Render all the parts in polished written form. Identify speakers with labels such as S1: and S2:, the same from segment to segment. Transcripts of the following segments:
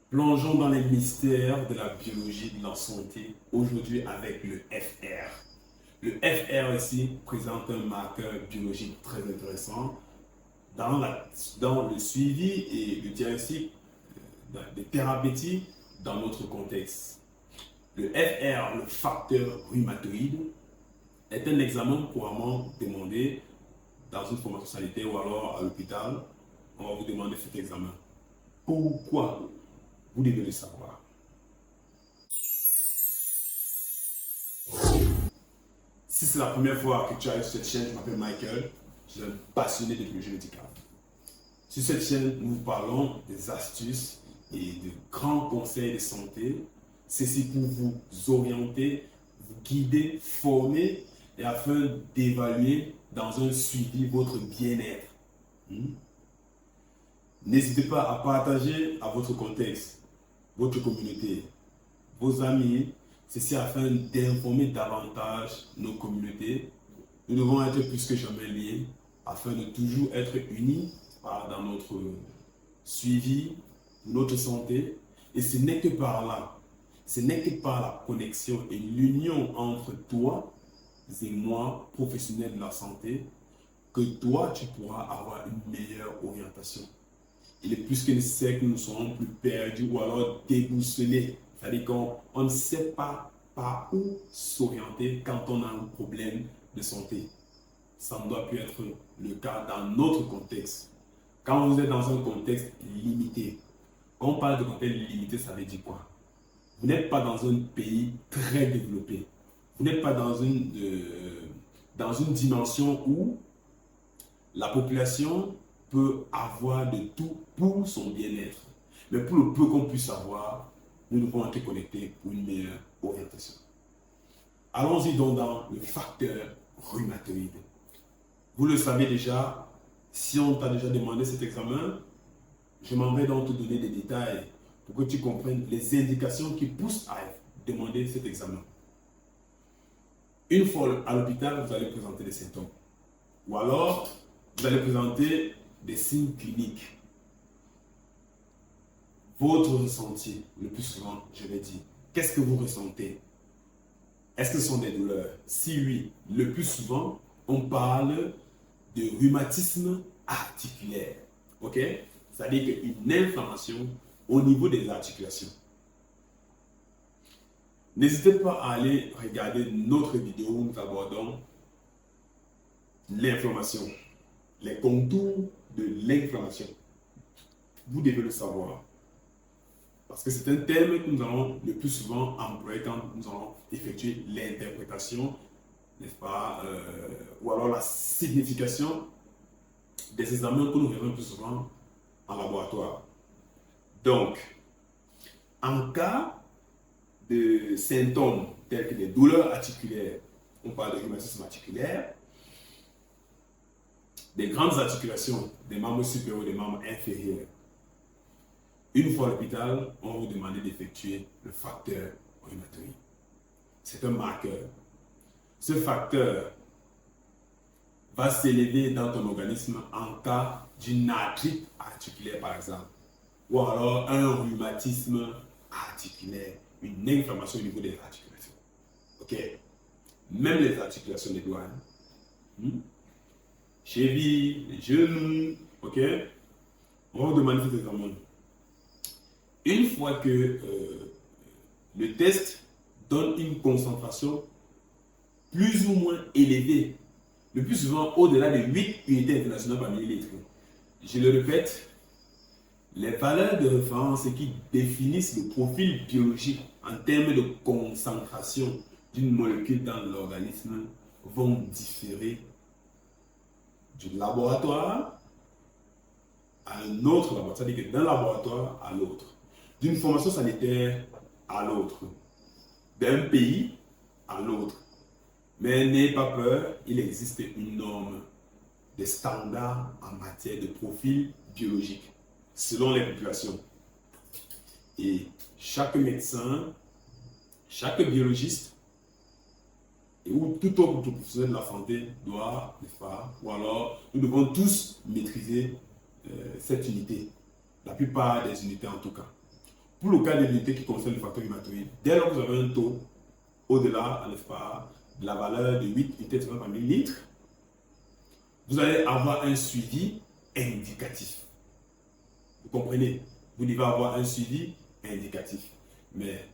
S1: Plongeons dans les mystères de la biologie de la santé aujourd'hui avec le FR. Le FR ici présente un marqueur biologique très intéressant dans le suivi et le diagnostic des thérapeutiques dans notre contexte. Le FR, le facteur rhumatoïde, est un examen couramment demandé dans une formation sanitaire ou alors à l'hôpital. On va vous demander cet examen. Pourquoi? Vous devez le savoir. Si c'est la première fois que tu arrives sur cette chaîne, je m'appelle Michael, je suis un passionné de biologie médicale. Sur cette chaîne, nous parlons des astuces et de grands conseils de santé. Ceci pour vous orienter, vous guider, former et afin d'évaluer dans un suivi votre bien-être. N'hésitez pas à partager à votre contexte, votre communauté, vos amis, ceci afin d'informer davantage nos communautés. Nous devons être plus que jamais liés afin de toujours être unis dans notre suivi, notre santé. Et ce n'est que par là, ce n'est que par la connexion et l'union entre toi et moi, professionnels de la santé, que toi, tu pourras avoir une meilleure orientation. Il est plus que nécessaire que nous soyons plus perdus ou alors déboussolés. C'est-à-dire qu'on ne sait pas par où s'orienter quand on a un problème de santé. Ça ne doit plus être le cas dans notre contexte. Quand vous êtes dans un contexte limité, quand on parle de contexte limité, ça veut dire quoi? Vous n'êtes pas dans un pays très développé. Vous n'êtes pas dans une dimension où la population peut avoir de tout pour son bien-être. Mais pour le peu qu'on puisse avoir, nous devons être connectés pour une meilleure orientation. Allons-y donc dans le facteur rhumatoïde. Vous le savez déjà, si on t'a déjà demandé cet examen, je m'en vais donc te donner des détails pour que tu comprennes les indications qui poussent à demander cet examen. Une fois à l'hôpital, vous allez présenter des symptômes. Ou alors, vous allez présenter des signes cliniques. Votre ressenti, le plus souvent, je vais dire, qu'est-ce que vous ressentez? Est-ce que ce sont des douleurs? Si oui, le plus souvent, on parle de rhumatisme articulaire. Ok? C'est-à-dire une inflammation au niveau des articulations. N'hésitez pas à aller regarder notre vidéo où nous abordons l'inflammation, les contours de l'inflammation. Vous devez le savoir. Parce que c'est un terme que nous allons le plus souvent employer quand nous allons effectuer l'interprétation, n'est-ce pas, ou alors la signification des examens que nous verrons plus souvent en laboratoire. Donc, en cas de symptômes tels que des douleurs articulaires, on parle de rhumatisme articulaire, des grandes articulations des membres supérieurs et des membres inférieurs. Une fois à l'hôpital, on va vous demander d'effectuer le facteur rhumatoïde. C'est un marqueur. Ce facteur va s'élever dans ton organisme en cas d'une arthrite articulaire, par exemple, ou alors un rhumatisme articulaire, une inflammation au niveau des articulations. Ok? Même les articulations des doigts, cheville, les genoux, ok? On va vous demander cet examen. Une fois que le test donne une concentration plus ou moins élevée, le plus souvent au-delà de 8 unités internationales par millilitre. Je le répète, les valeurs de référence qui définissent le profil biologique en termes de concentration d'une molécule dans l'organisme vont différer du laboratoire à un autre laboratoire, c'est-à-dire que d'un laboratoire à l'autre, d'une formation sanitaire à l'autre, d'un pays à l'autre. Mais n'ayez pas peur, il existe une norme, des standards en matière de profil biologique, selon les populations. Et chaque médecin, chaque biologiste, ou tout autre professionnel de la santé doit, n'est-ce pas, ou alors nous devons tous maîtriser cette unité, la plupart des unités en tout cas. pour le cas de l'unité qui concerne le facteur rhumatoïde, dès lors que vous avez un taux au-delà, n'est-ce pas, de la valeur de 8 unités par millilitre, vous allez avoir un suivi indicatif. Vous comprenez? Vous devez avoir un suivi indicatif. Mais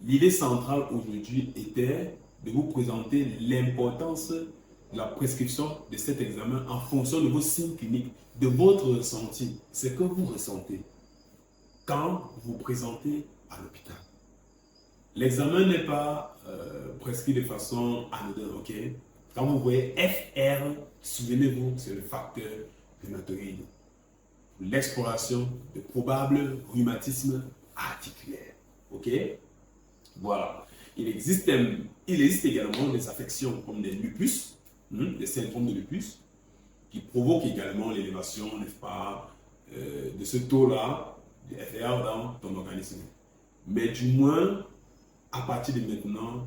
S1: l'idée centrale aujourd'hui était de vous présenter l'importance de la prescription de cet examen en fonction de vos signes cliniques, de votre ressenti, ce que vous ressentez quand vous vous présentez à l'hôpital. L'examen n'est pas prescrit de façon anodine, ok? Quand vous voyez FR, souvenez-vous, c'est le facteur rhumatoïde. L'exploration de probables rhumatismes articulaires, ok? Voilà. Il existe également des affections comme des lupus, des syndromes de lupus, qui provoquent également l'élévation, n'est-ce pas, de ce taux-là, de FR dans ton organisme. Mais du moins, à partir de maintenant,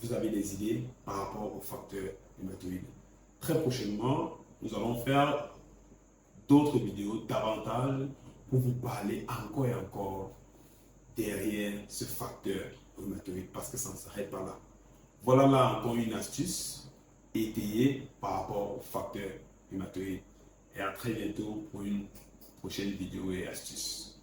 S1: vous avez des idées par rapport au facteur rhumatoïde. Très prochainement, nous allons faire d'autres vidéos davantage pour vous parler encore et encore derrière ce facteur rhumatoïde parce que ça ne s'arrête pas là. Voilà là encore une astuce étayée par rapport au facteur rhumatoïde. Et à très bientôt pour une prochaine vidéo et astuce.